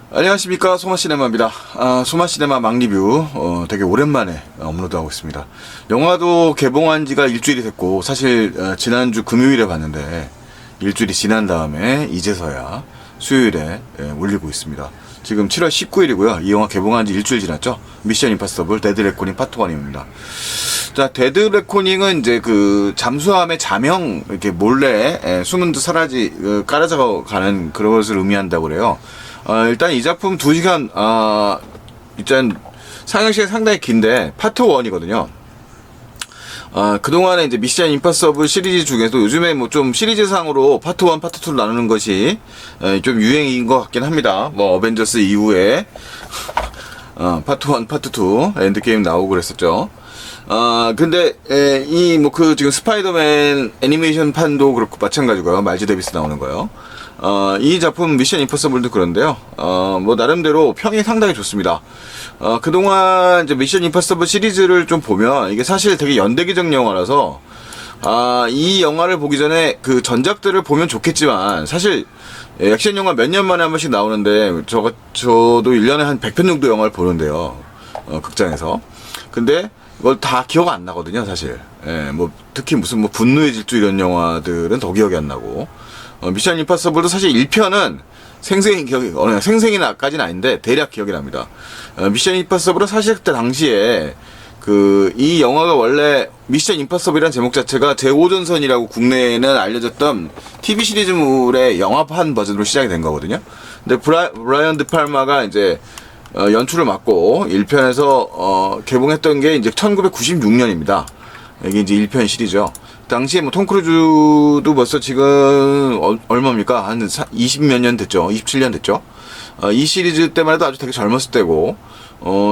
안녕하십니까, 소마시네마입니다. 소마시네마 막리뷰 되게 오랜만에 업로드하고 있습니다. 영화도 개봉한 지가 일주일이 됐고, 사실 지난주 금요일에 봤는데 일주일이 지난 다음에 이제서야 수요일에 올리고 있습니다. 지금 7월 19일이고요 이 영화 개봉한 지 일주일 지났죠. 미션 임파서블 데드 레코닝 파트 1입니다. 자, 데드 레코닝은 이제 그 잠수함의 자명 이렇게 몰래 숨은 듯 깔아져 가는 그런 것을 의미한다고 그래요. 일단 이 작품 2시간, 일단 상영시간이 상당히 긴데, 파트 1이거든요. 그동안에 이제 미션 임파서블 시리즈 중에도 요즘에 뭐 좀 시리즈상으로 파트 1, 파트 2로 나누는 것이 좀 유행인 것 같긴 합니다. 뭐 어벤져스 이후에, 파트 1, 파트 2, 엔드게임 나오고 그랬었죠. 근데, 지금 스파이더맨 애니메이션 판도 그렇고 마찬가지고요. 마일즈 데비스 나오는 거요. 이 작품 미션 임파서블도 그런데요. 나름대로 평이 상당히 좋습니다. 그동안 이제 미션 임파서블 시리즈를 좀 보면 이게 사실 되게 연대기적 영화라서, 이 영화를 보기 전에 그 전작들을 보면 좋겠지만, 사실, 액션 영화 몇 년 만에 한 번씩 나오는데, 저도 1년에 한 100편 정도 영화를 보는데요. 극장에서. 근데, 이걸 다 기억 안 나거든요, 사실. 특히 무슨 분노의 질주 이런 영화들은 더 기억이 안 나고. 미션 임파서블도 사실 1편은 생생히까지는 아닌데 대략 기억이 납니다. 미션 임파서블은 사실 그때 당시에 이 영화가 원래 미션 임파서블이라는 제목 자체가 제5전선이라고 국내에는 알려졌던 TV 시리즈물의 영화판 버전으로 시작이 된 거거든요. 근데 브라이언 드팔마가 이제 연출을 맡고 1편에서 개봉했던 게 이제 1996년입니다. 이게 이제 1편 시리즈죠. 당시에 톰 크루즈도 벌써 지금 얼마입니까? 한 20몇 년 됐죠. 27년 됐죠. 이 시리즈 때만 해도 아주 되게 젊었을 때고,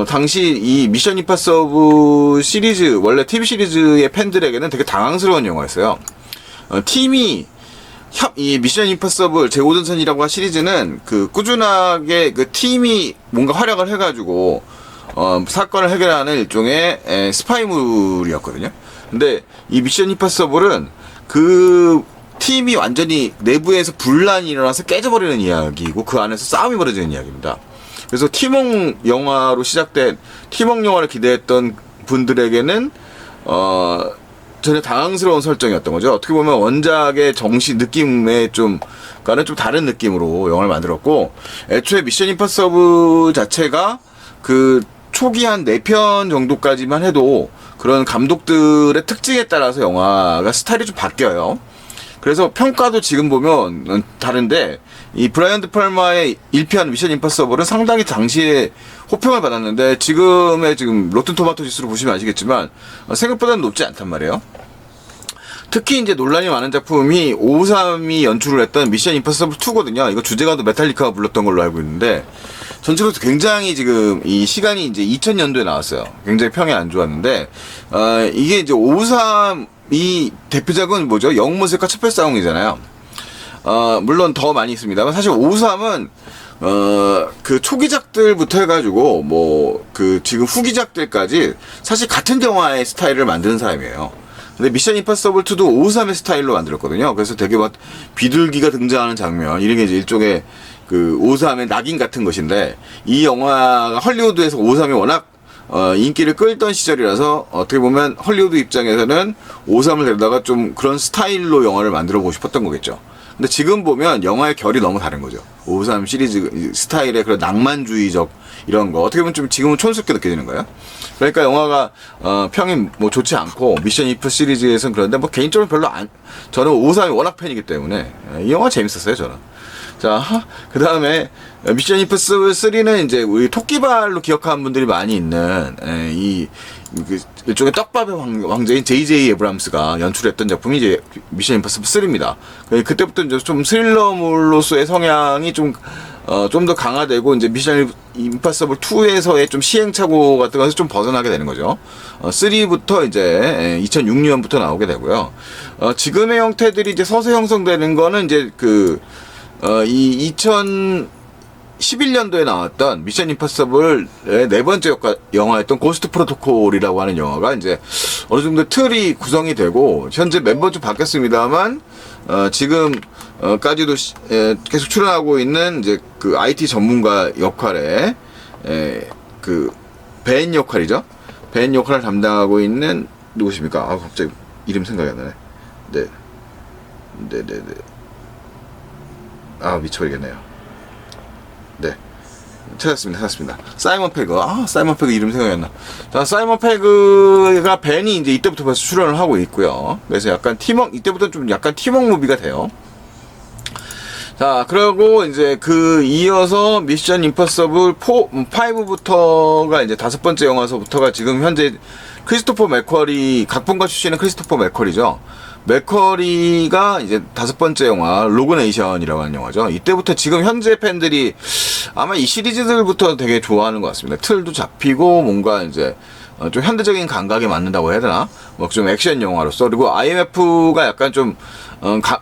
당시 이 미션 임파서블 시리즈, 원래 TV 시리즈의 팬들에게는 되게 당황스러운 영화였어요. 이 미션 임파서블 제5전선이라고 한 시리즈는 꾸준하게 팀이 뭔가 활약을 해가지고, 사건을 해결하는 일종의 스파이물이었거든요. 근데 이 미션 임파서블은 팀이 완전히 내부에서 분란이 일어나서 깨져버리는 이야기이고 그 안에서 싸움이 벌어지는 이야기입니다. 그래서 팀워크 영화로 시작된 팀워크 영화를 기대했던 분들에게는 전혀 당황스러운 설정이었던 거죠. 어떻게 보면 원작의 정신 느낌에 가는 좀 다른 느낌으로 영화를 만들었고, 애초에 미션 임파서블 자체가 초기 한 4편 정도까지만 해도 그런 감독들의 특징에 따라서 영화가 스타일이 좀 바뀌어요. 그래서 평가도 지금 보면 다른데, 이 브라이언 드팔마의 1편 미션 임파서블은 상당히 당시에 호평을 받았는데, 지금 로튼 토마토 지수로 보시면 아시겠지만 생각보다는 높지 않단 말이에요. 특히 이제 논란이 많은 작품이 553이 연출을 했던 미션 임파서블 2거든요. 이거 주제가도 메탈리카가 불렀던 걸로 알고 있는데, 전체적으로 굉장히 지금 이 시간이 이제 2000년도에 나왔어요. 굉장히 평이 안 좋았는데, 이게 이제 553이 대표작은 뭐죠? 영웅모색과 첩별싸움이잖아요. 물론 더 많이 있습니다만, 사실 553은 초기작들부터 해가지고 지금 후기작들까지 사실 같은 영화의 스타일을 만드는 사람이에요. 근데 미션 임파서블 2도 553의 스타일로 만들었거든요. 그래서 되게 비둘기가 등장하는 장면, 이런 게 이제 일종의 553의 낙인 같은 것인데, 이 영화가 헐리우드에서 553이 워낙 인기를 끌던 시절이라서 어떻게 보면 헐리우드 입장에서는 553을 데려다가 좀 그런 스타일로 영화를 만들어 보고 싶었던 거겠죠. 근데 지금 보면 영화의 결이 너무 다른 거죠. 553 시리즈 스타일의 그런 낭만주의적 이런 거 어떻게 보면 좀 지금은 촌스럽게 느껴지는 거예요. 그러니까 영화가 평이 좋지 않고, 미션 임파 시리즈에서는 그런데 개인적으로 저는 553이 워낙 팬이기 때문에 이 영화 재밌었어요, 저는. 자, 그 다음에 미션 임파서블 3는 이제 우리 토끼발로 기억하는 분들이 많이 있는 일종의 떡밥의 왕자인 J.J. 에브람스가 연출했던 작품이 이제 미션 임파서블 3입니다. 그때부터 이제 좀 스릴러물로서의 성향이 좀 더 강화되고, 이제 미션 임파서블 2에서의 좀 시행착오 같은 것에서 좀 벗어나게 되는 거죠. 3부터 이제 2006년부터 나오게 되고요. 지금의 형태들이 이제 서서히 형성되는 거는 이제 2011년도에 나왔던 미션 임파서블의 4번째 영화였던 고스트 프로토콜이라고 하는 영화가 이제 어느 정도 틀이 구성이 되고, 현재 멤버 좀 바뀌었습니다만, 지금 까지도 계속 출연하고 있는 이제 그 IT 전문가 역할에 그 벤 역할이죠. 벤 역할을 담당하고 있는 누구십니까? 아 갑자기 이름 생각이 안 나네. 네. 아 미쳐버리겠네요. 네. 찾았습니다. 사이먼 패그. 사이먼 패그 이름 생각이 안 나. 자, 사이먼 패그가 벤이 이제 이때부터 벌써 출연을 하고 있고요. 그래서 약간 이때부터 좀 약간 팀워크 무비가 돼요. 자, 그리고 이제 이어서 미션 임파서블 5부터가 이제 5번째 영화서부터가 지금 현재 크리스토퍼 맥쿼리, 각본가 출신은 크리스토퍼 맥쿼리죠. 맥쿼리가 이제 5번째 영화 로그네이션이라고 하는 영화죠. 이때부터 지금 현재 팬들이 아마 이 시리즈들부터 되게 좋아하는 것 같습니다. 틀도 잡히고 뭔가 이제 좀 현대적인 감각에 맞는다고 해야 되나? 뭐 좀 액션 영화로서. 그리고 IMF가 약간 좀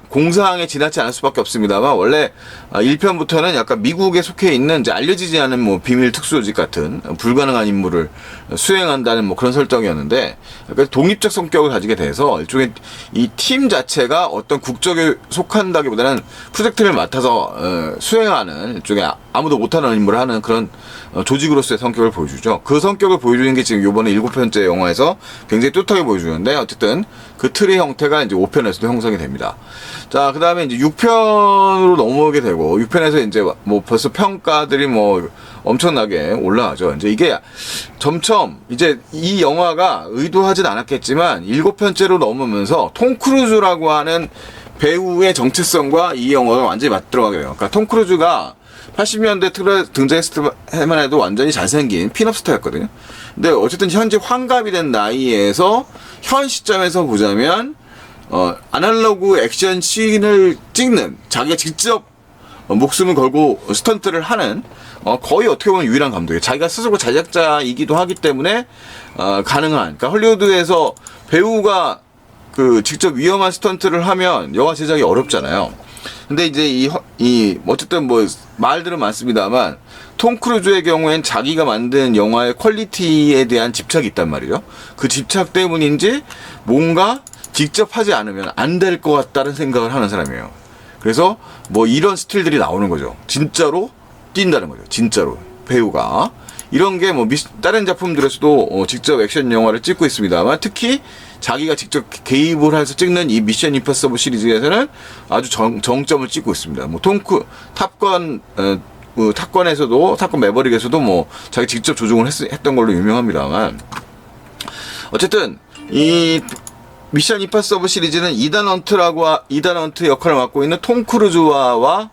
공상에 지나지 않을 수밖에 없습니다만, 원래 1편부터는 약간 미국에 속해 있는 이제 알려지지 않은 뭐 비밀 특수조직 같은 불가능한 임무를 수행한다는 뭐 그런 설정이었는데, 약간 독립적 성격을 가지게 돼서 일종의 이 팀 자체가 어떤 국적에 속한다기보다는 프로젝트를 맡아서 수행하는 일종의 아무도 못하는 임무를 하는 그런 조직으로서의 성격을 보여주죠. 그 성격을 보여주는 게 지금 요번에 7편째 영화에서 굉장히 뚜렷하게 보여주는데, 어쨌든 그 틀의 형태가 이제 5편에서도 형성이 됩니다. 자, 그 다음에 이제 6편으로 넘어오게 되고, 6편에서 이제 뭐 벌써 평가들이 뭐 엄청나게 올라가죠. 이제 이게 점점 이제 이 영화가 의도하진 않았겠지만 7편째로 넘으면서 톰 크루즈라고 하는 배우의 정체성과 이 영화가 완전히 맞들어가게 돼요. 그러니까 톰 크루즈가 80년대 등장했을 때만 해도 완전히 잘생긴 핀업 스타였거든요. 근데 어쨌든 현재 환갑이 된 나이에서 현 시점에서 보자면 아날로그 액션 씬을 찍는, 자기가 직접 목숨을 걸고 스턴트를 하는 거의 어떻게 보면 유일한 감독이에요. 자기가 스스로 제작자이기도 하기 때문에 가능한, 그러니까 헐리우드에서 배우가 직접 위험한 스턴트를 하면 영화 제작이 어렵잖아요. 근데 이제 어쨌든 뭐 말들은 많습니다만, 톰 크루즈의 경우엔 자기가 만든 영화의 퀄리티에 대한 집착이 있단 말이죠. 그 집착 때문인지 뭔가 직접 하지 않으면 안 될 것 같다는 생각을 하는 사람이에요. 그래서 뭐 이런 스틸들이 나오는 거죠. 진짜로 뛴다는 거죠. 진짜로 배우가. 이런 게 뭐 다른 작품들에서도 직접 액션 영화를 찍고 있습니다만, 특히 자기가 직접 개입을 해서 찍는 이 미션 임파서블 시리즈에서는 아주 정점을 찍고 있습니다. 뭐 탑건에서도, 탑건 매버릭에서도 뭐 자기 직접 조종을 했던 걸로 유명합니다만, 어쨌든 이 미션 임파서블 시리즈는 이단 헌트 역할을 맡고 있는 톰 크루즈와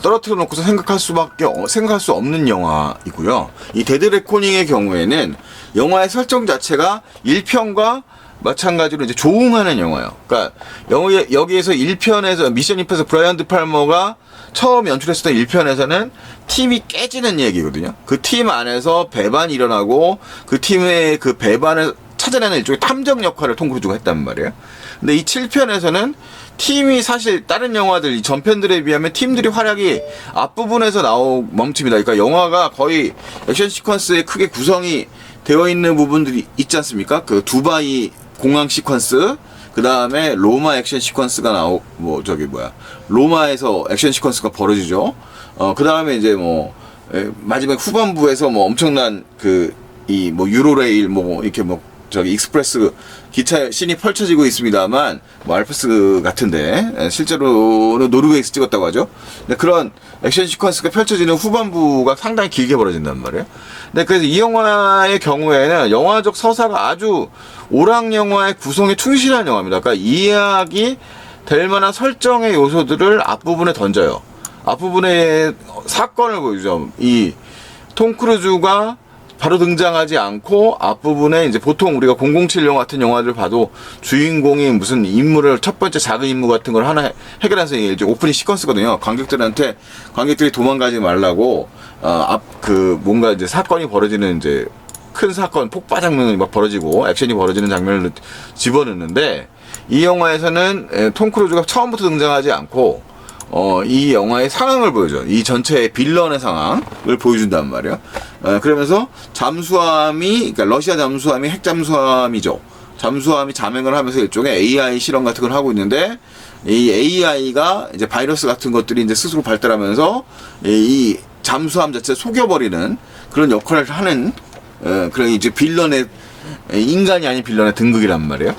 떨어뜨려 놓고서 생각할 수 없는 영화이고요. 이 데드 레코닝의 경우에는 영화의 설정 자체가 1편과 마찬가지로 이제 조응하는 영화예요. 그러니까 여기에서 1편에서 미션 임파서블 브라이언 드 팔머가 처음 연출했었던 1편에서는 팀이 깨지는 얘기거든요. 그 팀 안에서 배반이 일어나고 그 팀의 그 배반을 찾아내는 일종의 탐정 역할을 톰 크루즈가 했단 말이에요. 근데 이 7편에서는 팀이 사실 다른 영화들, 이 전편들에 비하면 팀들이 활약이 앞부분에서 멈춥니다. 그러니까 영화가 거의 액션 시퀀스에 크게 구성이 되어 있는 부분들이 있지 않습니까? 그 두바이 공항 시퀀스, 그 다음에 로마 액션 시퀀스가 로마에서 액션 시퀀스가 벌어지죠. 그 다음에 이제 마지막 후반부에서 엄청난 유로레일 이렇게 익스프레스 기차 씬이 펼쳐지고 있습니다만, 알프스 같은데, 실제로는 노르웨이에서 찍었다고 하죠. 근데 그런 액션 시퀀스가 펼쳐지는 후반부가 상당히 길게 벌어진단 말이에요. 근데 그래서 이 영화의 경우에는 영화적 서사가 아주 오락 영화의 구성에 충실한 영화입니다. 그러니까 이해하기 될 만한 설정의 요소들을 앞부분에 던져요. 앞부분에 사건을 보여주죠. 이 톰 크루즈가 바로 등장하지 않고 앞부분에 이제 보통 우리가 007 영화 같은 영화들 봐도 주인공이 무슨 임무를, 첫 번째 작은 임무 같은 걸 하나 해결해서 이제 오프닝 시퀀스거든요. 관객들이 도망가지 말라고 뭔가 이제 사건이 벌어지는, 이제 큰 사건, 폭파 장면이 막 벌어지고 액션이 벌어지는 장면을 집어넣는데, 이 영화에서는 톰 크루즈가 처음부터 등장하지 않고 이 영화의 상황을 보여줘. 이 전체의 빌런의 상황을 보여준단 말이에요. 그러면서 그러니까 러시아 잠수함이 핵 잠수함이죠. 잠수함이 잠행을 하면서 일종의 AI 실험 같은 걸 하고 있는데, 이 AI가 이제 바이러스 같은 것들이 이제 스스로 발달하면서 이 잠수함 자체를 속여버리는 그런 역할을 하는 그런 이제 빌런의, 인간이 아닌 빌런의 등극이란 말이에요.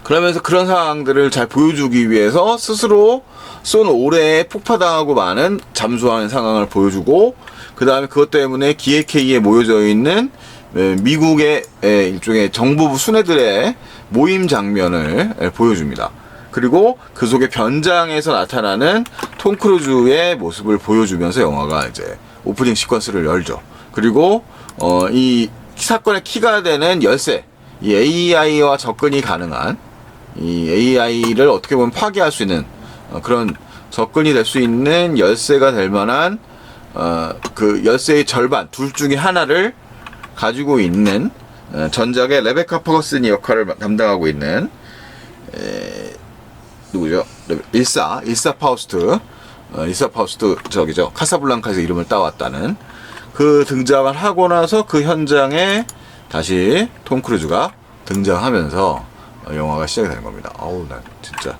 그러면서 그런 상황들을 잘 보여주기 위해서 스스로 쏜 오래에 폭파당하고 많은 잠수하는 상황을 보여주고, 그 다음에 그것 때문에 기획회의에 모여져 있는 미국의 일종의 정보부 수뇌들의 모임 장면을 보여줍니다. 그리고 그 속에 변장에서 나타나는 톰 크루즈의 모습을 보여주면서 영화가 이제 오프닝 시퀀스를 열죠. 그리고 이 사건의 키가 되는 열쇠, 이 AI와 접근이 가능한, 이 AI를 어떻게 보면 파괴할 수 있는 그런 접근이 될 수 있는 열쇠가 될 만한 그 열쇠의 절반, 둘 중에 하나를 가지고 있는 전작의 레베카 퍼거슨이 역할을 담당하고 있는 누구죠? 일사 파우스트, 일사 파우스트 저기죠. 카사블랑카에서 이름을 따왔다는 그 등장을 하고 나서 그 현장에 다시 톰 크루즈가 등장하면서 영화가 시작이 되는 겁니다. 어우, 난 진짜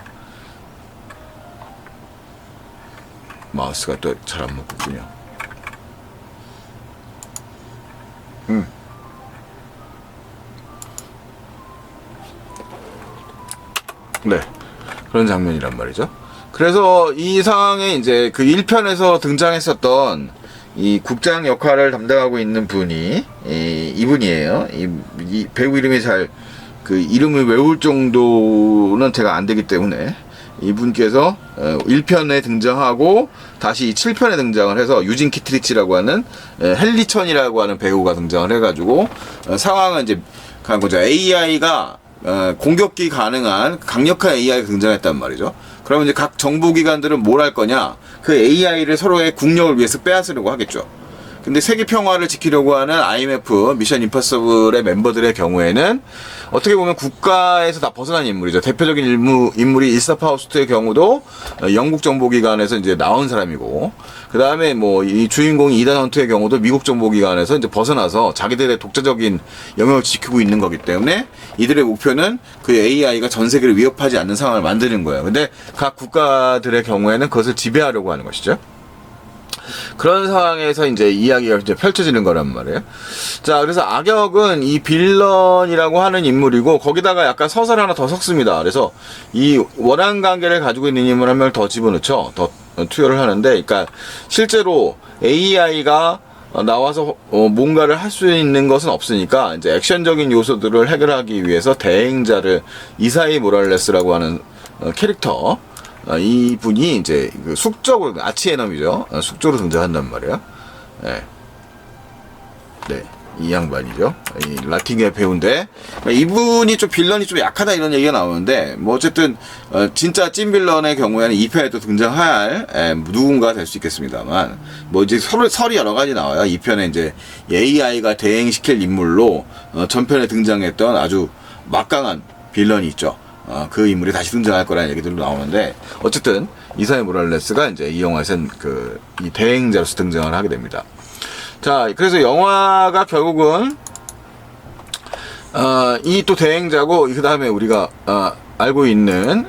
마우스가 또 잘 안 먹군요. 네. 그런 장면이란 말이죠. 그래서 이 상황에 이제 그 1편에서 등장했었던 이 국장 역할을 담당하고 있는 분이 이분이에요. 이 배우 이름이 그 이름을 외울 정도는 제가 안 되기 때문에 이분께서 1편에 등장하고 다시 7편에 등장을 해서 유진 키트리치라고 하는 헨리천이라고 하는 배우가 등장을 해가지고 상황은 이제 간 거죠. AI가 공격기 가능한 강력한 AI가 등장했단 말이죠. 그러면 이제 각 정보기관들은 뭘 할 거냐? 그 AI를 서로의 국력을 위해서 빼앗으려고 하겠죠. 근데 세계 평화를 지키려고 하는 IMF 미션 임파서블의 멤버들의 경우에는 어떻게 보면 국가에서 다 벗어난 인물이죠. 대표적인 인물이 일사 파우스트의 경우도 영국 정보기관에서 이제 나온 사람이고, 그 다음에 뭐 이 주인공이 이단 헌트의 경우도 미국 정보기관에서 이제 벗어나서 자기들의 독자적인 영역을 지키고 있는 거기 때문에 이들의 목표는 그 AI가 전 세계를 위협하지 않는 상황을 만드는 거예요. 근데 각 국가들의 경우에는 그것을 지배하려고 하는 것이죠. 그런 상황에서 이제 이야기가 이제 펼쳐지는 거란 말이에요. 자, 그래서 악역은 이 빌런이라고 하는 인물이고, 거기다가 약간 서사를 하나 더 섞습니다. 그래서 이 원한 관계를 가지고 있는 인물 한 명 더 집어넣죠. 더 투여를 하는데, 그러니까 실제로 AI가 나와서 뭔가를 할 수 있는 것은 없으니까 이제 액션적인 요소들을 해결하기 위해서 대행자를 이사이 모랄레스라고 하는 캐릭터, 이 분이 이제 그 숙적으로, 아치에넘이죠. 숙적으로 등장한단 말이에요. 네. 네. 이 양반이죠. 이 라틴계 배우인데, 이분이 좀 빌런이 좀 약하다 이런 얘기가 나오는데, 뭐 어쨌든, 진짜 찐 빌런의 경우에는 2편에 또 등장할, 누군가 될 수 있겠습니다만, 뭐 이제 설이 여러 가지 나와요. 2편에 이제 AI가 대행시킬 인물로, 전편에 등장했던 아주 막강한 빌런이 있죠. 그 인물이 다시 등장할 거라는 얘기들도 나오는데, 어쨌든 이사이 모랄레스가 이제 이 영화에서는 이 대행자로서 등장을 하게 됩니다. 자, 그래서 영화가 결국은 이 또 대행자고, 그 다음에 우리가 알고 있는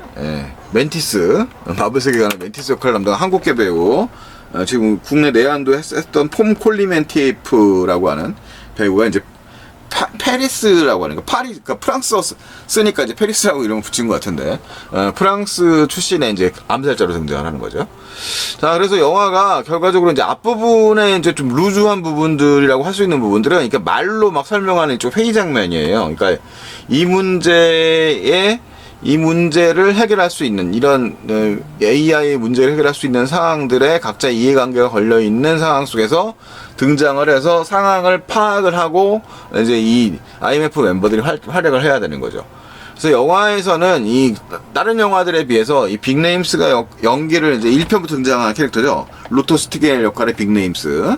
멘티스, 마블 세계관의 멘티스 역할을 담당한 한국계 배우, 지금 국내 내한도 했던 폼 콜리멘티에프라고 하는 배우가 이제 페리스라고 하는 거, 그러니까 프랑스어 쓰니까 이제 페리스라고 이름을 붙인 것 같은데, 프랑스 출신의 이제 암살자로 등장을 하는 거죠. 자, 그래서 영화가 결과적으로 이제 앞부분에 이제 좀 루즈한 부분들이라고 할 수 있는 부분들은, 그러니까 말로 막 설명하는 좀 회의 장면이에요. 그러니까 이 문제를 해결할 수 있는, 이런 AI 문제를 해결할 수 있는 상황들에 각자 이해관계가 걸려있는 상황 속에서 등장을 해서 상황을 파악을 하고 이제 이 IMF 멤버들이 활약을 해야 되는 거죠. 그래서 영화에서는 이 다른 영화들에 비해서 이 빅네임스가 연기를 이제 1편부터 등장하는 캐릭터죠. 로토 스티겔 역할의 빅네임스.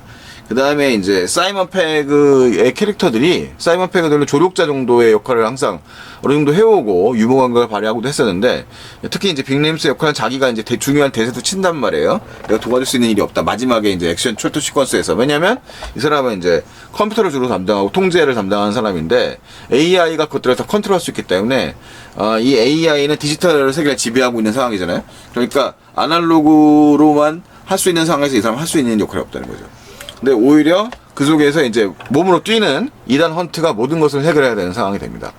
그 다음에 이제 사이먼 페그의 캐릭터들이 사이먼 페그들은 조력자 정도의 역할을 항상 어느 정도 해오고 유머 감각을 발휘하고도 했었는데, 특히 이제 빅 레임스 역할은 자기가 이제 중요한 대세도 친단 말이에요. 내가 도와줄 수 있는 일이 없다. 마지막에 이제 액션 철도 시퀀스에서. 왜냐면 이 사람은 이제 컴퓨터를 주로 담당하고 통제를 담당하는 사람인데, AI가 그것들을 다 컨트롤할 수 있기 때문에 이 AI는 디지털 세계를 지배하고 있는 상황이잖아요. 그러니까 아날로그로만 할 수 있는 상황에서 이 사람은 할 수 있는 역할이 없다는 거죠. 근데 오히려 그 속에서 이제 몸으로 뛰는 이단 헌트가 모든 것을 해결해야 되는 상황이 됩니다.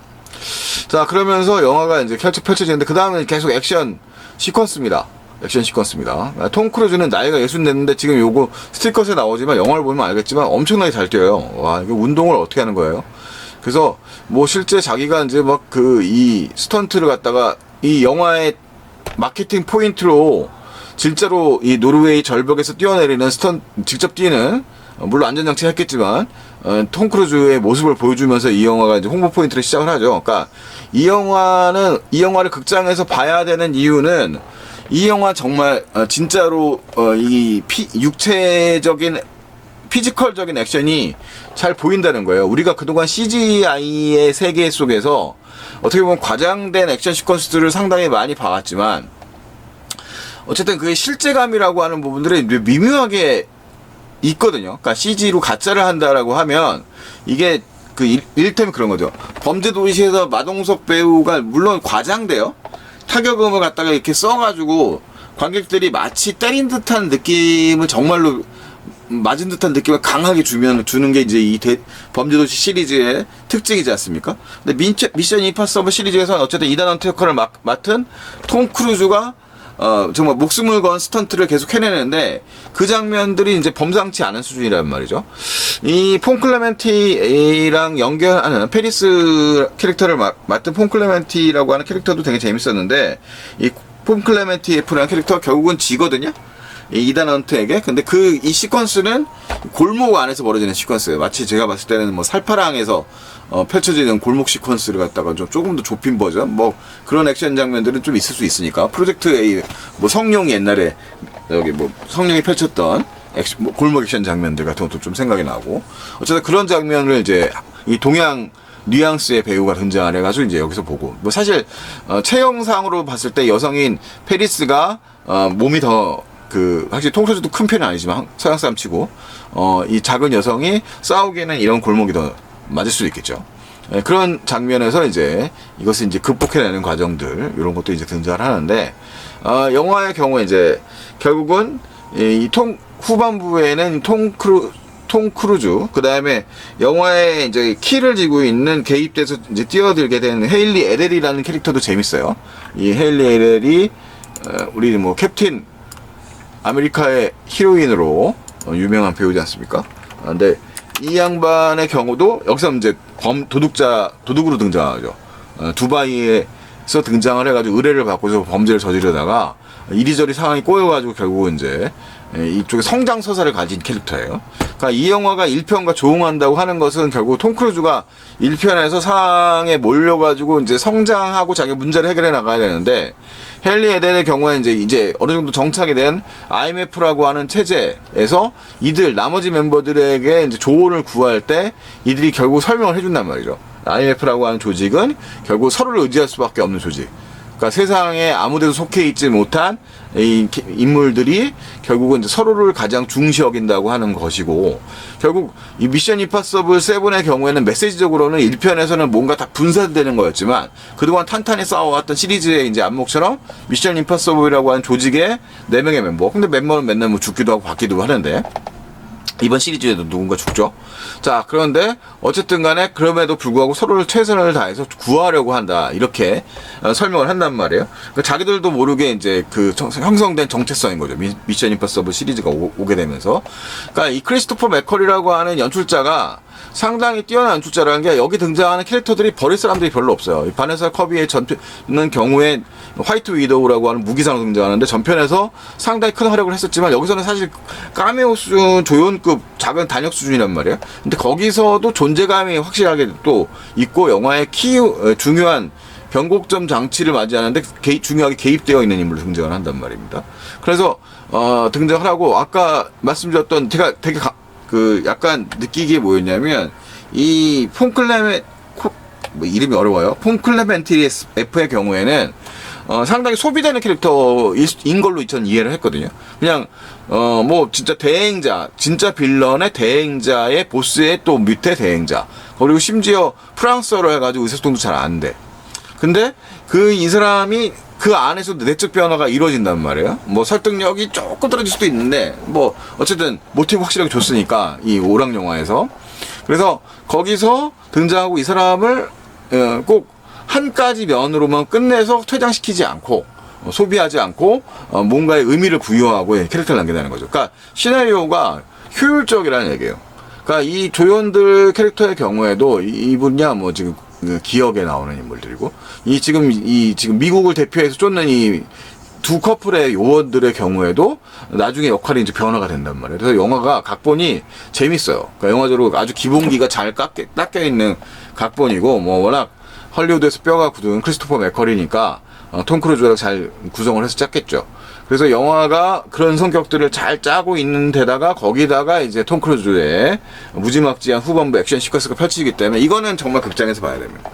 자, 그러면서 영화가 이제 펼쳐지는데, 그 다음에 계속 액션 시퀀스입니다. 액션 시퀀스입니다. 톰 크루즈는 나이가 60 됐는데 지금 요거 스티커스에 나오지만 영화를 보면 알겠지만 엄청나게 잘 뛰어요. 와, 이거 운동을 어떻게 하는 거예요? 그래서 뭐 실제 자기가 이제 막 이 스턴트를 갖다가 이 영화의 마케팅 포인트로 진짜로 이 노르웨이 절벽에서 뛰어내리는 직접 뛰는, 물론 안전장치 했겠지만, 톰 크루즈의 모습을 보여주면서 이 영화가 이제 홍보 포인트를 시작을 하죠. 그러니까 이 영화를 극장에서 봐야 되는 이유는, 이 영화 정말 진짜로 육체적인 피지컬적인 액션이 잘 보인다는 거예요. 우리가 그동안 CGI의 세계 속에서 어떻게 보면 과장된 액션 시퀀스들을 상당히 많이 봐왔지만, 어쨌든 그게 실제감이라고 하는 부분들이 미묘하게 있거든요. 그러니까 CG로 가짜를 한다라고 하면 이게 이를테면 그런 거죠. 범죄도시에서 마동석 배우가 물론 과장돼요. 타격음을 갖다가 이렇게 써가지고 관객들이 마치 때린 듯한 느낌을, 정말로 맞은 듯한 느낌을 강하게 주는 게 이제 이 범죄도시 시리즈의 특징이지 않습니까? 근데 미션 임파서블 시리즈에서는 어쨌든 이단 헌트 역할을 맡은 톰 크루즈가 정말 목숨을 건 스턴트를 계속 해내는데, 그 장면들이 이제 범상치 않은 수준이란 말이죠. 이 폰 클레멘티랑 연결하는 페리스 캐릭터를 맡은 폰 클레멘티라고 하는 캐릭터도 되게 재밌었는데, 이 폰 클레멘티 F라는 캐릭터가 결국은 지거든요. 이 이단 헌트에게. 근데 이 시퀀스는 골목 안에서 벌어지는 시퀀스예요. 마치 제가 봤을 때는 뭐 살파랑에서 펼쳐지는 골목 시퀀스를 갖다가 조금 더 좁힌 버전, 뭐 그런 액션 장면들은 좀 있을 수 있으니까. 프로젝트 A, 뭐 성룡이 옛날에 여기 뭐 성룡이 펼쳤던 골목 액션 장면들 같은 것도 좀 생각이 나고, 어쨌든 그런 장면을 이제 이 동양 뉘앙스의 배우가 등장을 해가지고 이제 여기서 보고, 뭐 사실 체형상으로 봤을 때 여성인 페리스가 몸이 더 확실히 톰 크루즈도 큰 편은 아니지만 서양 사람 치고 이 작은 여성이 싸우기에는 이런 골목이 더 맞을 수도 있겠죠. 그런 장면에서 이제 이것을 이제 극복해내는 과정들, 이런 것도 이제 등장을 하는데, 영화의 경우에 이제 결국은 후반부에는 톰 크루즈, 그 다음에 영화에 이제 키를 쥐고 있는, 개입돼서 이제 뛰어들게 된 헤일리 에렐이라는 캐릭터도 재밌어요. 이 헤일리 에렐이 우리 뭐 캡틴 아메리카의 히로인으로 유명한 배우지 않습니까? 근데 이 양반의 경우도 여기서 이제 도둑으로 등장하죠. 두바이에서 등장을 해가지고 의뢰를 받고서 범죄를 저지르다가 이리저리 상황이 꼬여가지고 결국은 이제 이쪽에 성장 서사를 가진 캐릭터예요. 그러니까 이 영화가 1편과 조응한다고 하는 것은 결국 톰 크루즈가 1편에서 상황에 몰려가지고 이제 성장하고 자기 문제를 해결해 나가야 되는데, 헨리 에덴의 경우에 이제 어느 정도 정착이 된 IMF라고 하는 체제에서 나머지 멤버들에게 이제 조언을 구할 때 이들이 결국 설명을 해준단 말이죠. IMF라고 하는 조직은 결국 서로를 의지할 수밖에 없는 조직. 그러니까 세상에 아무데도 속해 있지 못한 이 인물들이 결국은 이제 서로를 가장 중시 여긴다고 하는 것이고, 결국 이 미션 임파서블 7의 경우에는 메시지적으로는 1편에서는 뭔가 다 분산되는 거였지만, 그동안 탄탄히 싸워왔던 시리즈의 이제 안목처럼 미션 임파서블이라고 하는 조직의 4명의 멤버, 근데 멤버는 맨날 뭐 죽기도 하고 받기도 하는데, 이번 시리즈에도 누군가 죽죠. 자, 그런데 어쨌든 간에 그럼에도 불구하고 서로를 최선을 다해서 구하려고 한다, 이렇게 설명을 한단 말이에요. 그러니까 자기들도 모르게 이제 형성된 정체성인 거죠. 미션 임파서블 시리즈가 오게 되면서. 그러니까 이 크리스토퍼 맥커리라고 하는 연출자가 상당히 뛰어난 연출자라는 게, 여기 등장하는 캐릭터들이 버릴 사람들이 별로 없어요. 이 바네사 커비의 전편은 경우에 화이트 위도우라고 하는 무기상으로 등장하는데, 전편에서 상당히 큰 활약을 했었지만 여기서는 사실 카메오 수준, 조연급 작은 단역 수준이란 말이에요. 근데 거기서도 존재감이 확실하게 또 있고, 영화의 중요한 변곡점 장치를 맞이하는데 중요하게 개입되어 있는 인물로 등장을 한단 말입니다. 그래서 등장을 하고, 아까 말씀드렸던 제가 되게 그 약간 느끼기에 뭐였냐면 이 뭐 이름이 어려워요. 폰클레멘티리 F의 경우에는 상당히 소비되는 캐릭터인 걸로 저는 이해를 했거든요. 그냥 뭐 진짜 대행자, 진짜 빌런의 대행자의 보스의 또 밑에 대행자. 그리고 심지어 프랑스어로 해가지고 의사소통도 잘 안 돼. 근데 이 사람이 그 안에서도 내적 변화가 이루어진단 말이에요. 뭐 설득력이 조금 떨어질 수도 있는데 뭐 어쨌든 모티브 확실하게 줬으니까 이 오락 영화에서. 그래서 거기서 등장하고 이 사람을 꼭 한 가지 면으로만 끝내서 퇴장시키지 않고 소비하지 않고 뭔가의 의미를 부여하고 캐릭터를 남겨내는 거죠. 그러니까 시나리오가 효율적이라는 얘기예요. 그러니까 이 조연들 캐릭터의 경우에도 이분이야 뭐 지금 기억에 나오는 인물들이고 지금 미국을 대표해서 쫓는 이 두 커플의 요원들의 경우에도 나중에 역할이 이제 변화가 된단 말이에요. 그래서 영화가 각본이 재밌어요. 그러니까 영화적으로 아주 기본기가 잘 닦여 있는 각본이고 뭐 워낙 헐리우드에서 뼈가 굳은 크리스토퍼 맥커리니까 톰 크루즈가 잘 구성을 해서 짰겠죠. 그래서 영화가 그런 성격들을 잘 짜고 있는 데다가 거기다가 이제 톰 크루즈의 무지막지한 후반부 액션 시퀀스가 펼치기 때문에 이거는 정말 극장에서 봐야 됩니다.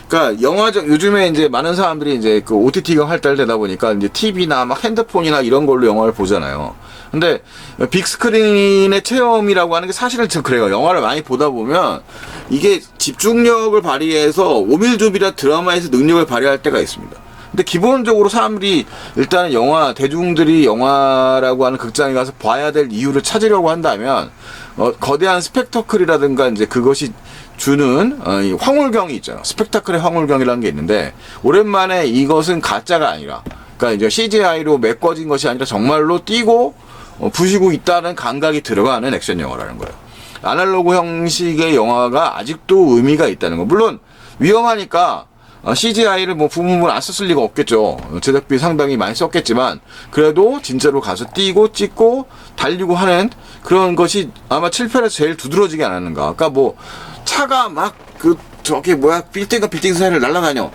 그러니까 영화적 요즘에 이제 많은 사람들이 이제 그 OTT가 활달되다 보니까 이제 TV나 막 핸드폰이나 이런 걸로 영화를 보잖아요. 근데 빅스크린의 체험이라고 하는 게 사실은 좀 그래요. 영화를 많이 보다 보면 이게 집중력을 발휘해서 오밀조밀한 드라마에서 능력을 발휘할 때가 있습니다. 근데 기본적으로 사람들이 일단 대중들이 영화라고 하는 극장에 가서 봐야 될 이유를 찾으려고 한다면 거대한 스펙터클이라든가 이제 그것이 주는 이 황홀경이 있잖아. 스펙타클의 황홀경이라는 게 있는데 오랜만에 이것은 가짜가 아니라 그러니까 이제 CGI로 메꿔진 것이 아니라 정말로 뛰고 부시고 있다는 감각이 들어가는 액션 영화라는 거예요. 아날로그 형식의 영화가 아직도 의미가 있다는 거. 물론 위험하니까 CGI를 뭐 부분을 안 썼을 리가 없겠죠. 제작비 상당히 많이 썼겠지만 그래도 진짜로 가서 뛰고 찍고 달리고 하는 그런 것이 아마 7편에서 제일 두드러지게 않았는가. 그러니까 뭐 차가 막 빌딩과 빌딩 사이를 날아다녀.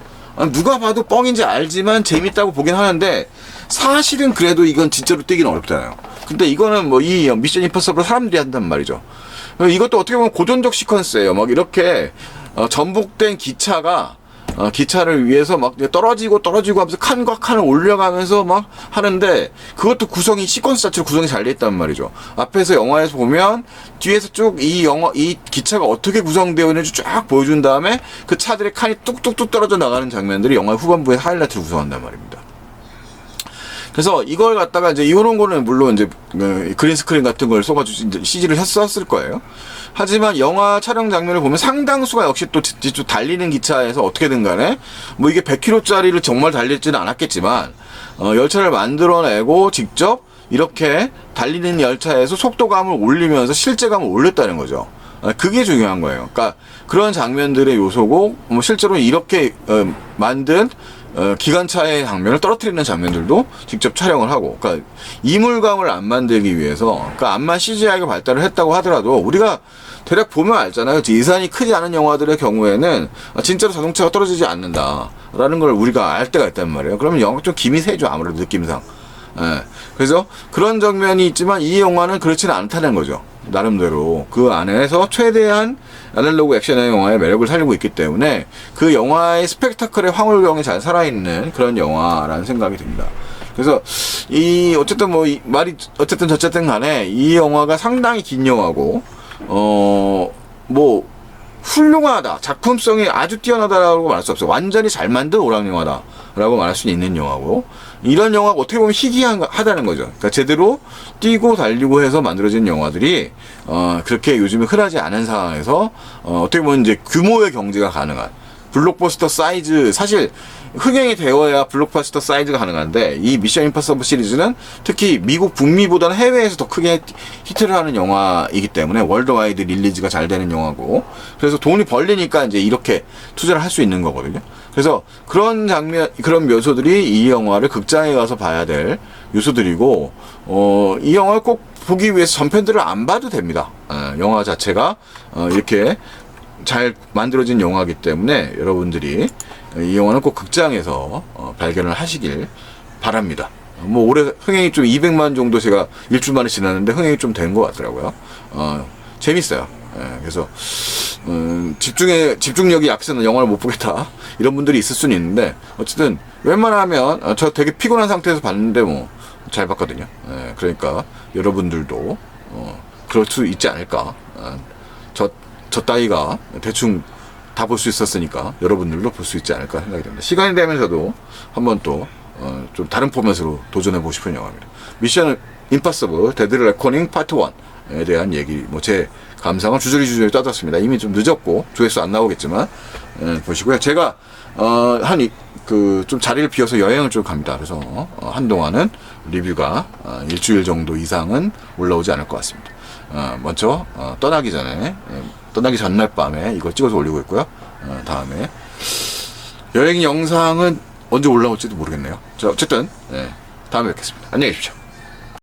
누가 봐도 뻥인지 알지만 재밌다고 보긴 하는데 사실은 그래도 이건 진짜로 뛰기는 어렵잖아요. 근데 이거는 뭐 이 미션 임파서블 사람들이 한단 말이죠. 이것도 어떻게 보면 고전적 시퀀스예요. 막 이렇게 전복된 기차를 위해서 막 떨어지고 하면서 칸과 칸을 올려가면서 막 하는데 그것도 시퀀스 자체로 구성이 잘 돼 있단 말이죠. 앞에서 영화에서 보면 뒤에서 쭉 이 기차가 어떻게 구성되어 있는지 쫙 보여준 다음에 그 차들의 칸이 뚝뚝뚝 떨어져 나가는 장면들이 영화 후반부의 하이라이트를 구성한단 말입니다. 그래서 이걸 갖다가 이제 이런 거는 물론 이제 그린 스크린 같은 걸 써가지고 이제 CG를 썼을 거예요. 하지만 영화 촬영 장면을 보면 상당수가 역시 또 달리는 기차에서 어떻게든 간에 뭐 이게 100km짜리를 정말 달릴지는 않았겠지만 열차를 만들어내고 직접 이렇게 달리는 열차에서 속도감을 올리면서 실제감을 올렸다는 거죠. 그게 중요한 거예요. 그러니까 그런 장면들의 요소고 뭐 실제로 이렇게 만든 기관차의 장면을 떨어뜨리는 장면들도 직접 촬영을 하고, 그러니까 이물감을 안 만들기 위해서, 그러니까 암만 CGI가 발달을 했다고 하더라도 우리가 대략 보면 알잖아요. 예산이 크지 않은 영화들의 경우에는 진짜로 자동차가 떨어지지 않는다라는 걸 우리가 알 때가 있단 말이에요. 그러면 영화 좀 김이 새죠, 아무래도 느낌상. 그래서 그런 장면이 있지만 이 영화는 그렇지는 않다는 거죠. 나름대로 그 안에서 최대한 아날로그 액션의 영화의 매력을 살리고 있기 때문에 그 영화의 스펙타클의 황홀경이 잘 살아있는 그런 영화라는 생각이 듭니다. 그래서 어쨌든 어쨌든 간에 이 영화가 상당히 긴 영화고 뭐 훌륭하다, 작품성이 아주 뛰어나다라고 말할 수 없어요. 완전히 잘 만든 오락 영화다라고 말할 수 있는 영화고, 이런 영화가 어떻게 보면 희귀하다는 거죠. 그러니까 제대로 뛰고 달리고 해서 만들어진 영화들이 그렇게 요즘에 흔하지 않은 상황에서 어떻게 보면 이제 규모의 경제가 가능한 블록버스터 사이즈, 사실 흥행이 되어야 블록버스터 사이즈가 가능한데 이 미션 임파서블 시리즈는 특히 미국 북미보다는 해외에서 더 크게 히트를 하는 영화이기 때문에 월드와이드 릴리즈가 잘 되는 영화고, 그래서 돈이 벌리니까 이제 이렇게 투자를 할 수 있는 거거든요. 그래서 그런 그런 요소들이 이 영화를 극장에 가서 봐야 될 요소들이고, 이 영화를 꼭 보기 위해서 전편들을 안 봐도 됩니다. 영화 자체가 이렇게 잘 만들어진 영화이기 때문에 여러분들이 이 영화는 꼭 극장에서 발견을 하시길 바랍니다. 뭐 올해 흥행이 좀 200만 정도 제가 일주일 만에 지났는데 흥행이 좀 된 것 같더라고요. 재밌어요. 예, 그래서 집중력이 약해서 영화를 못 보겠다 이런 분들이 있을 수는 있는데 어쨌든 웬만하면 저 되게 피곤한 상태에서 봤는데 뭐 잘 봤거든요. 예, 그러니까 여러분들도 그럴 수 있지 않을까. 저 따위가 대충 다 볼 수 있었으니까 여러분들도 볼 수 있지 않을까 생각이 됩니다. 시간이 되면서도 한번 또 좀 다른 포맷으로 도전해보고 싶은 영화입니다. 미션 임파서블 데드 레코닝 파트 1에 대한 얘기, 뭐 제 감상을 주저리 떠들었습니다. 이미 좀 늦었고 조회수 안 나오겠지만 보시고요. 제가 좀 자리를 비워서 여행을 좀 갑니다. 그래서 한동안은 리뷰가 일주일 정도 이상은 올라오지 않을 것 같습니다. 먼저 떠나기 전날 밤에 이걸 찍어서 올리고 있고요. 다음에 여행 영상은 언제 올라올지도 모르겠네요. 자, 어쨌든 다음에 뵙겠습니다. 안녕히 계십시오.